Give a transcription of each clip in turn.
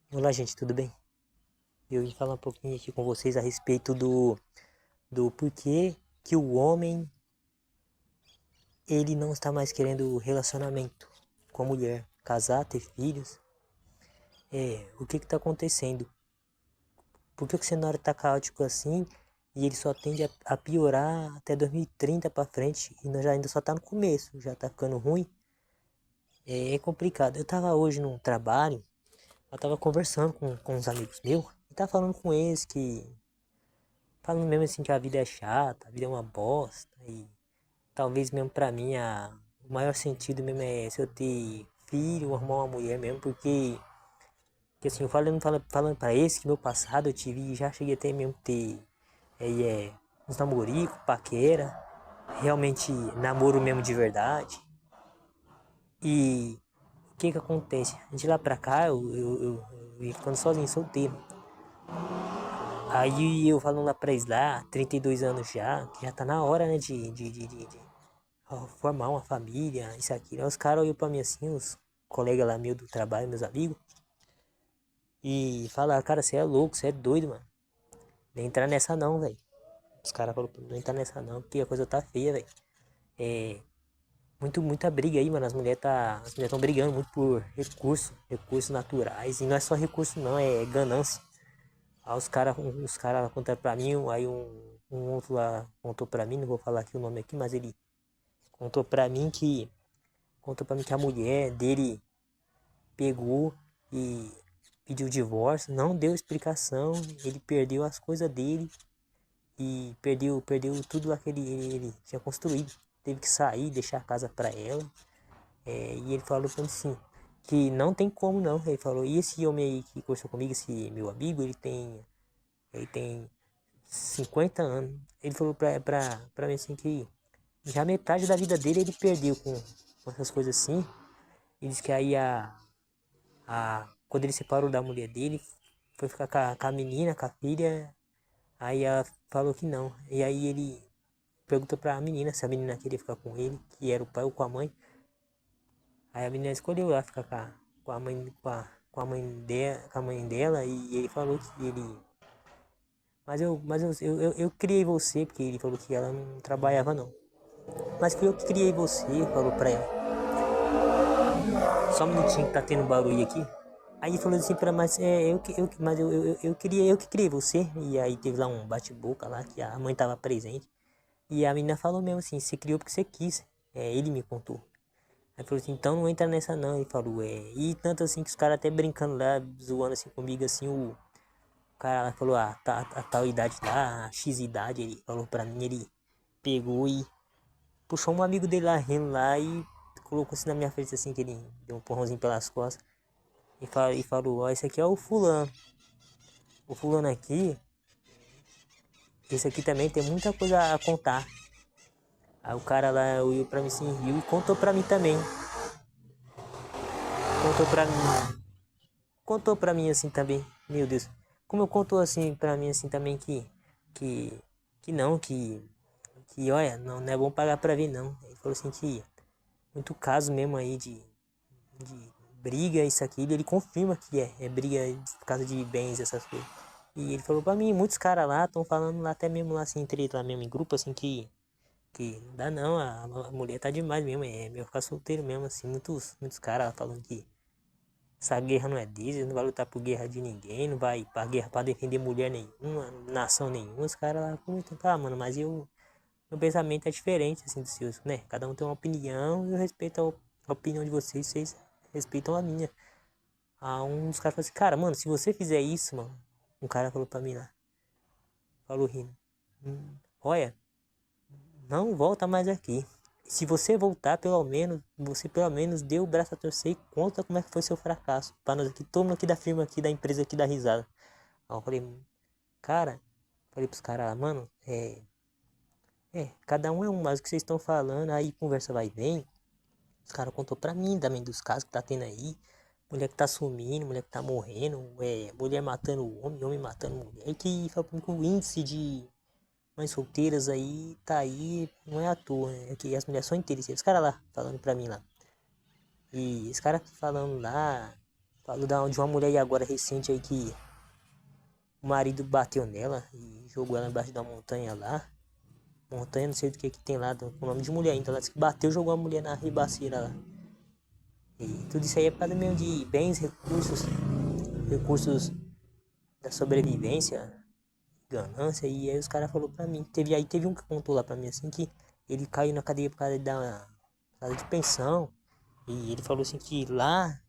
Olá, gente, tudo bem? Eu vim falar um pouquinho aqui com vocês a respeito do porquê que o homem ele não está mais querendo relacionamento com a mulher, casar, ter filhos. O que está acontecendo? Por que o cenário está caótico assim e ele só tende a piorar até 2030 para frente e nós já ainda só tá no começo, já tá ficando ruim? É complicado. Eu tava hoje num trabalho, eu tava conversando com uns amigos meus e tava falando com eles que falando mesmo assim que a vida é chata, a vida é uma bosta e talvez mesmo pra mim o maior sentido mesmo é se eu ter filho, arrumar uma mulher mesmo, porque assim, eu falando pra esse que meu passado eu tive, já cheguei até mesmo ter uns namorico, paquera, realmente namoro mesmo de verdade. E o que que acontece? De lá pra cá eu ia ficando sozinho, solteiro. Aí eu falando lá pra eles lá, 32 anos já, que já tá na hora, né, de formar uma família, isso aqui. Aí os caras olham pra mim assim, os colegas lá meu do trabalho, meus amigos, e falaram, cara, você é louco, você é doido, mano. Nem entrar nessa não, velho. Os caras falaram, não entrar nessa não, porque a coisa tá feia, velho. É muita briga aí, mano. As mulheres estão brigando muito por recursos naturais. E não é só recurso não, é ganância. Aí os cara contaram pra mim, aí um outro lá contou pra mim, não vou falar aqui o nome aqui, mas ele contou pra mim que contou pra mim que a mulher dele pegou e pediu divórcio, não deu explicação, ele perdeu as coisas dele e perdeu tudo lá que ele tinha construído. Teve que sair, deixar a casa para ela. E ele falou pra mim assim, que não tem como não. Ele falou, e esse homem aí que conversou comigo, esse meu amigo, ele tem 50 anos. Ele falou pra mim assim que já metade da vida dele ele perdeu com essas coisas assim. Ele disse que aí quando ele separou da mulher dele, foi ficar com a menina, com a filha, aí ela falou que não. E aí ele perguntou pra menina se a menina queria ficar com ele, que era o pai ou com a mãe. Aí a menina escolheu lá ficar com a mãe, com a mãe dela, e ele falou que ele. Mas eu criei você, porque ele falou que ela não trabalhava não. Mas fui eu que criei você, falou pra ela. Só um minutinho que tá tendo barulho aqui. Aí ele falou assim pra mas mas eu que criei você. E aí teve lá um bate-boca lá que a mãe tava presente. E a menina falou mesmo assim, você criou porque você quis. Ele me contou. Aí falou assim, então não entra nessa não. Ele falou, E tanto assim que os caras até brincando lá, zoando assim comigo, assim, o cara lá falou, a tal idade lá, a X idade, ele falou pra mim, ele pegou e puxou um amigo dele lá rindo lá e colocou assim na minha frente assim, que ele deu um porrãozinho pelas costas. E falou, ó, esse aqui é o fulano. O fulano aqui, esse aqui também tem muita coisa a contar. Aí o cara lá olhou pra mim assim, riu e contou pra mim também. Contou pra mim. Contou pra mim assim também. Meu Deus. Como eu contou assim pra mim assim também que, que não, que olha, não é bom pagar pra ver não. Ele falou assim que muito caso mesmo aí de briga, isso aqui, ele confirma que é briga por causa de bens, essas coisas. E ele falou pra mim, muitos caras lá estão falando lá até mesmo lá assim, entre eles lá mesmo em grupo, assim, que não dá não, a mulher tá demais mesmo, é melhor ficar solteiro mesmo, assim, muitos caras falando que essa guerra não é deles, não vai lutar por guerra de ninguém, não vai pra guerra pra defender mulher nenhuma, nação nenhuma, os caras lá comentam, mano, mas meu pensamento é diferente, assim, dos seus, né? Cada um tem uma opinião e eu respeito a opinião de vocês respeitam a minha. Um dos caras falou assim, cara, mano, se você fizer isso, mano, um cara falou pra mim lá, falou rindo, olha, não volta mais aqui. Se você voltar, você pelo menos deu o braço a torcer e conta como é que foi seu fracasso. Para nós aqui, todo mundo aqui da firma aqui, da empresa aqui, da risada. Aí eu falei, cara, falei pros caras lá, mano, cada um é um, mas o que vocês estão falando, aí conversa vai bem. Os caras contou pra mim também dos casos que tá tendo aí. Mulher que tá sumindo, mulher que tá morrendo, mulher matando homem matando mulher. Que fala pra mim que o índice de mães solteiras aí tá aí, não é à toa, é que as mulheres são inteligentes. Os caras lá falando pra mim lá. E os caras falando lá, Falou de uma mulher aí agora recente aí que o marido bateu nela e jogou ela embaixo da montanha lá. Montanha, não sei do que tem lá, com o nome de mulher ainda. Ela disse que bateu e jogou a mulher na ribaceira lá. E tudo isso aí é por causa mesmo de bens, recursos da sobrevivência, ganância. E aí os caras falaram pra mim. Teve um que contou lá pra mim assim que ele caiu na cadeia por causa de pensão. E ele falou assim que lá,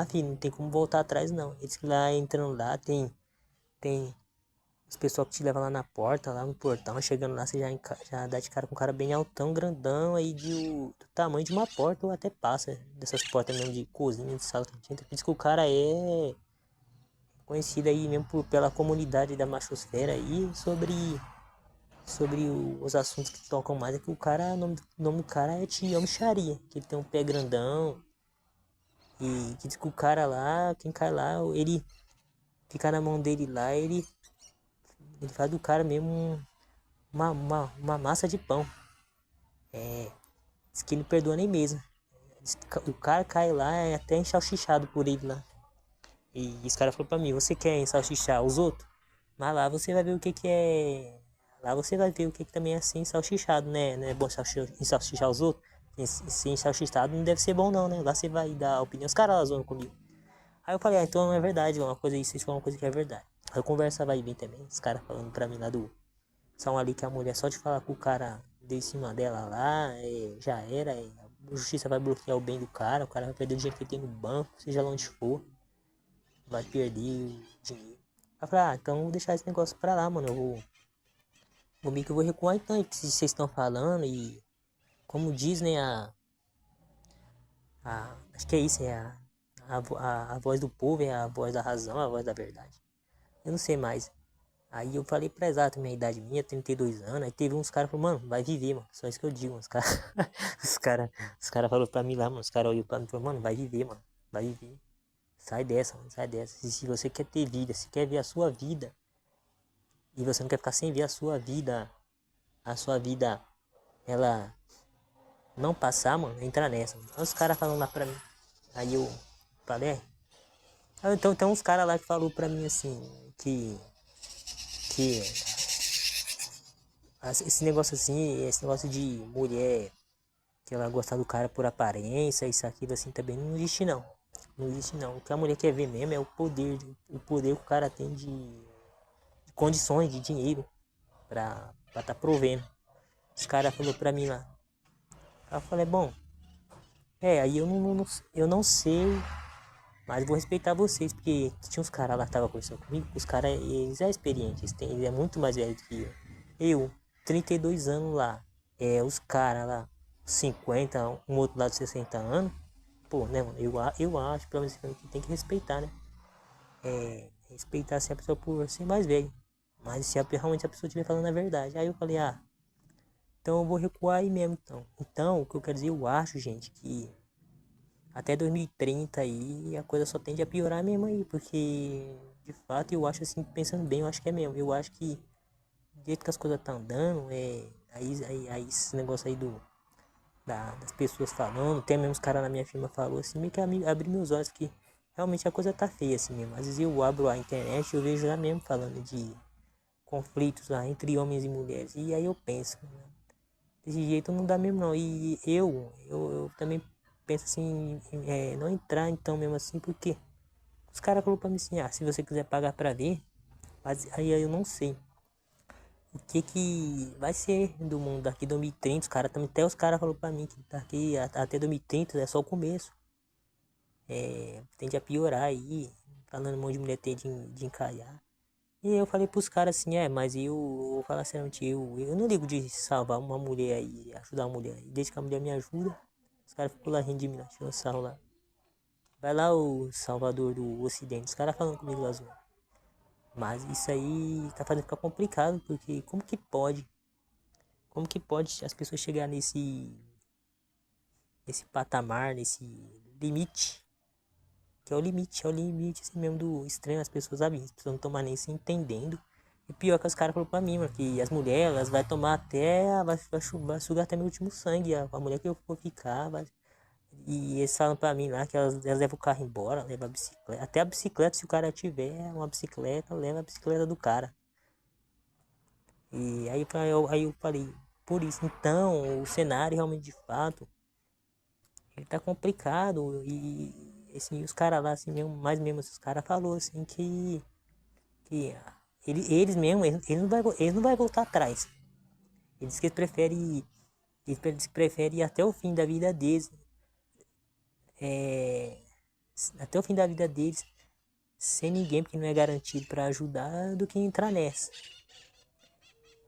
filho, não tem como voltar atrás não. Ele disse que lá entrando lá tem os pessoal que te levam lá na porta, lá no portão, chegando lá, você já dá de cara com um cara bem altão, grandão, aí do tamanho de uma porta, ou até passa dessas portas mesmo de cozinha, de sala que tinha. Diz que o cara é conhecido aí mesmo pela comunidade da machosfera aí, sobre os assuntos que tocam mais, é que o cara, o nome do cara é Tião Micharia, que ele tem um pé grandão, e que diz que o cara lá, quem cai lá, ele fica na mão dele lá, ele faz do cara mesmo uma massa de pão. Diz que ele não perdoa nem mesmo. O cara cai lá, é até ensalchichado por ele lá. E esse cara falou pra mim, você quer ensalchichar os outros? Mas lá você vai ver o que é. Lá você vai ver o que também é ser ensalchichado, né? Não é bom ensalchichar os outros? Ser ensalchichado não deve ser bom não, né? Lá você vai dar opinião. Os caras lá zoando comigo. Aí eu falei, então é verdade, uma coisa aí, vocês falam uma coisa que é verdade. Aí a conversa vai vir também, os caras falando pra mim lá do. São ali que a mulher só de falar com o cara deu em cima dela lá, já era, a justiça vai bloquear o bem do cara, o cara vai perder o dinheiro que ele tem no banco, seja lá onde for, vai perder o dinheiro. Aí eu falei, então vou deixar esse negócio pra lá, mano, comigo que eu vou recuar então, que vocês estão falando e como diz, né, acho que é isso, a voz do povo é a voz da razão, a voz da verdade. Eu não sei mais. Aí eu falei pra exato minha idade minha, 32 anos. Aí teve uns caras que falaram, mano, vai viver, mano. Só isso que eu digo, mano. Os caras os cara, os cara falaram pra mim lá, mano. Os caras olhou pra mim e falaram, mano, vai viver, mano. Vai viver. Sai dessa, mano. Sai dessa. Se você quer ter vida, se quer ver a sua vida, e você não quer ficar sem ver a sua vida, ela não passar, mano, entra nessa. Mano. Aí os caras falando lá pra mim. Aí eu falei, então tem uns caras lá que falou pra mim assim, que esse negócio assim, esse negócio de mulher que ela gosta do cara por aparência, isso aquilo assim também não existe não. Não existe não. O que a mulher quer ver mesmo é o poder que o cara tem de condições, de dinheiro pra tá provendo. Os caras falou pra mim lá. Aí eu falei, bom, aí eu não sei, mas vou respeitar vocês, porque tinha uns caras lá que tava conversando comigo, os caras, eles é experientes, eles é muito mais velho do que eu. Eu, 32 anos lá, os caras lá, 50 um outro lado 60 anos, pô, né, mano, eu acho, pelo menos que tem que respeitar, né? Respeitar se a pessoa por ser mais velho. Mas se realmente a pessoa estiver falando a verdade. Aí eu falei, então eu vou recuar aí mesmo, então. Então, o que eu quero dizer, eu acho, gente, que até 2030 aí a coisa só tende a piorar mesmo aí, porque de fato eu acho assim, pensando bem, eu acho que é mesmo. Eu acho que do jeito que as coisas estão andando, aí esse negócio aí das pessoas falando, até mesmo os caras na minha firma falou assim, meio que abriu meus olhos que realmente a coisa tá feia assim mesmo. Às vezes eu abro a internet e eu vejo lá mesmo falando de conflitos lá entre homens e mulheres. E aí eu penso, né, desse jeito não dá mesmo não. E eu também penso assim, não entrar então mesmo assim, porque os caras falaram pra mim assim, se você quiser pagar pra ver, mas aí eu não sei o que vai ser do mundo daqui 2030. Os caras também, até os caras falaram pra mim que daqui até 2030 é só o começo. Tende a piorar aí, falando um monte de mulher ter de encalhar. E eu falei pros caras assim, mas eu vou falar seriamente, eu não ligo de salvar uma mulher aí, ajudar uma mulher. Desde que a mulher me ajuda, os caras ficam lá rindo de mim, lá, tirando sarro lá. Vai lá o Salvador do Ocidente, os caras falando comigo lá zoando. Mas isso aí tá fazendo ficar complicado, porque como que pode? Como que pode as pessoas chegar nesse patamar, nesse limite? Que é o limite assim mesmo do estranho, as pessoas sabem, as pessoas não estão mais nem se entendendo. E pior que os caras falaram pra mim, mano, que as mulheres, elas vai tomar até, vai sugar até meu último sangue, a mulher que eu for ficar, vai, E eles falam pra mim lá que elas levam o carro embora, levam a bicicleta. Até a bicicleta, se o cara tiver uma bicicleta, leva a bicicleta do cara. E aí eu falei, por isso, então, o cenário realmente de fato, ele tá complicado. E assim, os caras lá, assim, mesmo, mais mesmo, os caras falou assim que eles mesmo, eles não vai voltar atrás. Eles que preferem, eles preferem ir até o fim da vida deles. É, até o fim da vida deles, sem ninguém, porque não é garantido para ajudar, do que entrar nessa.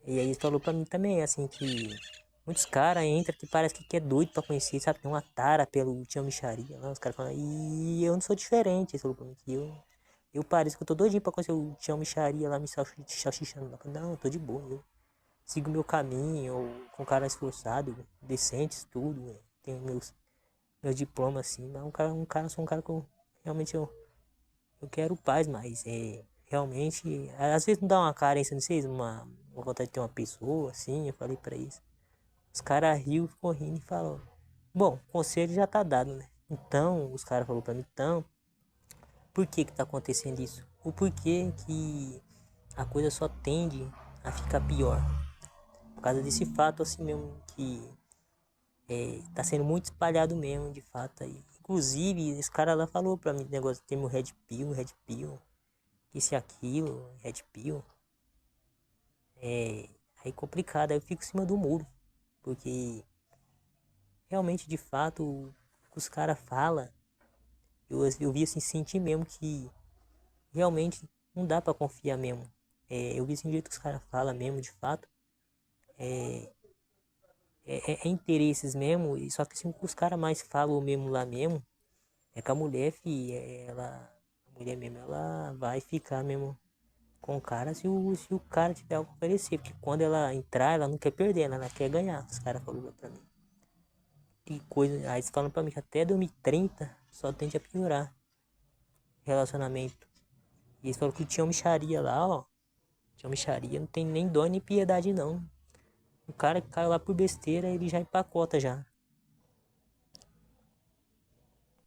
E aí ele falou pra mim também, assim, que muitos caras entram que parece que é doido pra conhecer, sabe? Tem uma tara pelo Tião Micharia lá, os caras falam, e eu não sou diferente, ele falou pra mim, que eu pareço que eu tô doidinho pra conhecer o Tião Micharia lá me salchichando. Eu falei, não, eu tô de boa, eu sigo meu caminho, eu, com cara esforçado, decente, estudo, tenho meus diplomas assim, mas sou um cara que eu realmente eu quero paz, mas realmente, às vezes me dá uma carência, não sei, uma vontade de ter uma pessoa, assim, eu falei pra isso. Os caras riu, ficou rindo e falou, bom, o conselho já tá dado, né? Então, os caras falaram pra mim, então, por que que tá acontecendo isso? O porquê que a coisa só tende a ficar pior? Por causa desse fato, assim mesmo, que tá sendo muito espalhado mesmo, de fato, aí. Inclusive, esse cara lá falou pra mim, negócio, tem o Red Pill, isso e aquilo, Red Pill. Aí complicado, aí eu fico em cima do muro. Porque realmente, de fato, o que os caras falam, eu vi assim, sentir mesmo que realmente não dá pra confiar mesmo. Eu vi assim, o jeito que os caras falam mesmo, de fato, é interesses mesmo, e só que assim, o que os caras mais falam mesmo lá mesmo, é que a mulher, a mulher mesmo, ela vai ficar mesmo com o cara se o cara tiver algo a oferecer, porque quando ela entrar, ela não quer perder, ela quer ganhar, os caras falaram pra mim. E coisa, aí eles falam pra mim que até 2030 só tende a piorar relacionamento. E eles falaram que tinha uma mixaria lá, ó. Tinha uma mixaria, não tem nem dó nem piedade não. O cara que caiu lá por besteira, ele já empacota já.